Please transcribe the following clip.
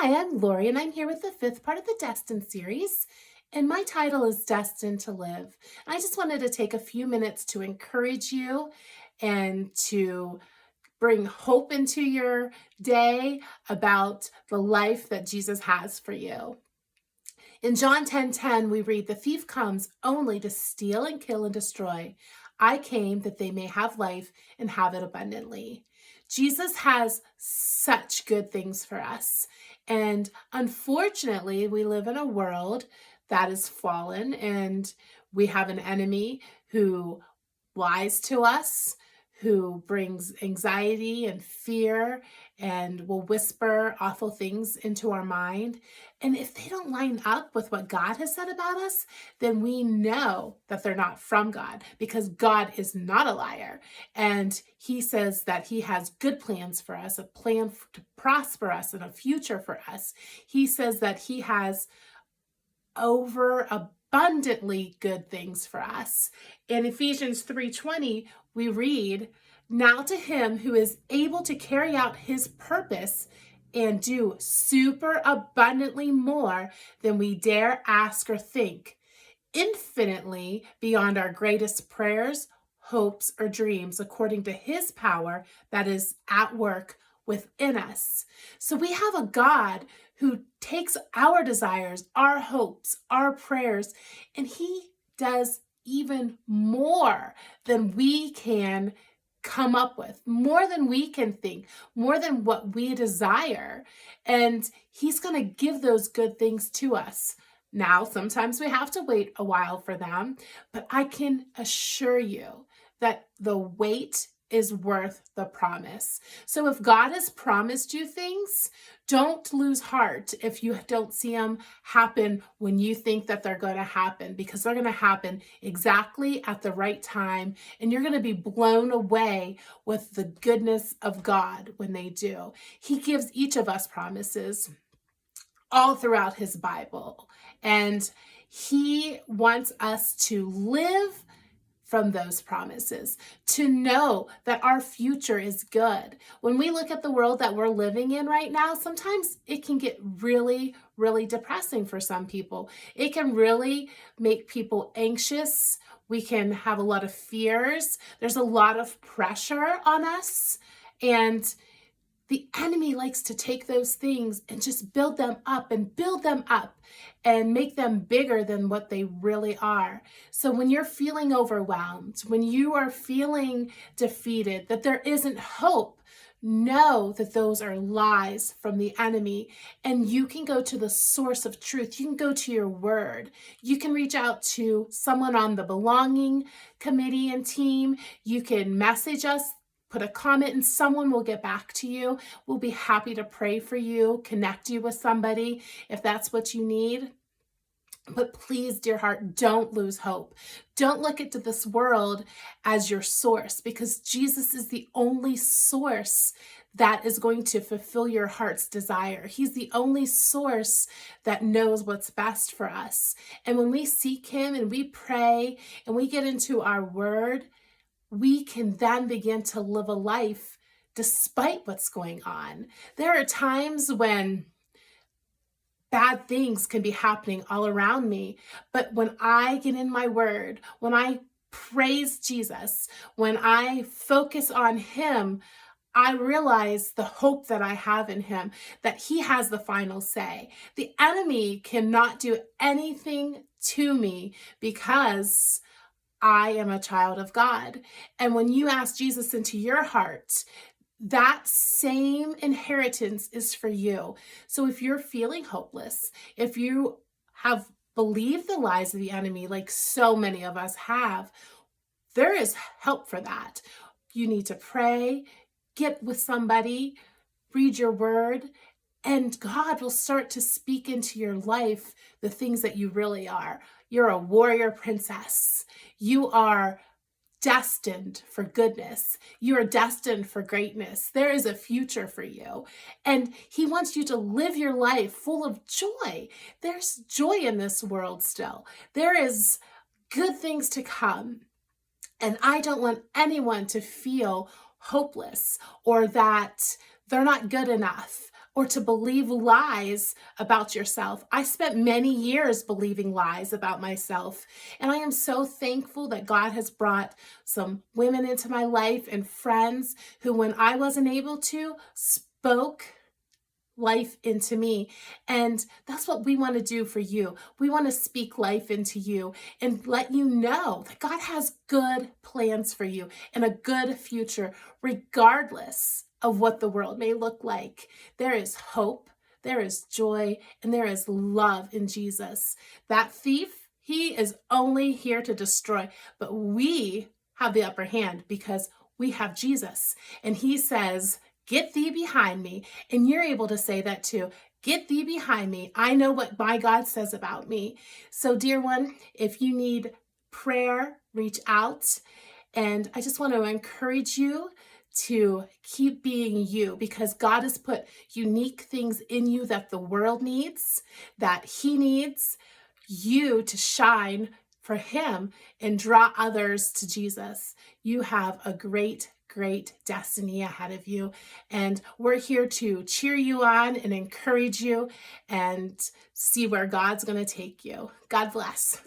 Hi, I'm Lori, and I'm here with the fifth part of the Destined series. And my title is Destined to Live. And I just wanted to take a few minutes to encourage you and to bring hope into your day about the life that Jesus has for you. In John 10:10, we read, "The thief comes only to steal and kill and destroy. I came that they may have life and have it abundantly." Jesus has such good things for us. And unfortunately, we live in a world that is fallen, and we have an enemy who lies to us, who brings anxiety and fear and will whisper awful things into our mind. And if they don't line up with what God has said about us, then we know that they're not from God, because God is not a liar. And he says that he has good plans for us, a plan to prosper us and a future for us. He says that he has over abundantly good things for us. In Ephesians 3:20, we read, "Now to him who is able to carry out his purpose and do super abundantly more than we dare ask or think, infinitely beyond our greatest prayers, hopes, or dreams, according to his power that is at work within us." So we have a God who takes our desires, our hopes, our prayers, and he does even more than we can come up with, more than we can think, more than what we desire. And he's going to give those good things to us. Now, sometimes we have to wait a while for them, but I can assure you that the wait is worth the promise. So if God has promised you things, don't lose heart if you don't see them happen when you think that they're going to happen, because they're going to happen exactly at the right time, and you're going to be blown away with the goodness of God when they do. He gives each of us promises all throughout his Bible, and he wants us to live from those promises, to know that our future is good. When we look at the world that we're living in right now, sometimes it can get really, really depressing for some people. It can really make people anxious. We can have a lot of fears. There's a lot of pressure on us. And the enemy likes to take those things and just build them up and build them up and make them bigger than what they really are. So when you're feeling overwhelmed, when you are feeling defeated, that there isn't hope, know that those are lies from the enemy, and you can go to the source of truth. You can go to your word. You can reach out to someone on the belonging committee and team. You can message us, put a comment, and someone will get back to you. We'll be happy to pray for you, connect you with somebody if that's what you need. But please, dear heart, don't lose hope. Don't look into this world as your source, because Jesus is the only source that is going to fulfill your heart's desire. He's the only source that knows what's best for us. And when we seek him and we pray and we get into our word, we can then begin to live a life despite what's going on. There are times when bad things can be happening all around me, but when I get in my word, when I praise Jesus, when I focus on him, I realize the hope that I have in him, that he has the final say. The enemy cannot do anything to me because I am a child of God. And when you ask Jesus into your heart, that same inheritance is for you. So if you're feeling hopeless, if you have believed the lies of the enemy, like so many of us have, there is help for that. You need to pray, get with somebody, read your word, and God will start to speak into your life the things that you really are. You're a warrior princess. You are destined for goodness. You are destined for greatness. There is a future for you. And he wants you to live your life full of joy. There's joy in this world still. There is good things to come. And I don't want anyone to feel hopeless or that they're not good enough or to believe lies about yourself. I spent many years believing lies about myself, and I am so thankful that God has brought some women into my life and friends who, when I wasn't able to, spoke life into me. And that's what we want to do for you. We want to speak life into you and let you know that God has good plans for you and a good future, regardless of what the world may look like. There is hope, there is joy, and there is love in Jesus. That thief, he is only here to destroy, but we have the upper hand because we have Jesus. And he says, "Get thee behind me." And you're able to say that too. "Get thee behind me. I know what my God says about me." So, dear one, if you need prayer, reach out. And I just want to encourage you to keep being you, because God has put unique things in you that the world needs, that he needs you to shine for him and draw others to Jesus. You have a great destiny ahead of you. And we're here to cheer you on and encourage you and see where God's going to take you. God bless.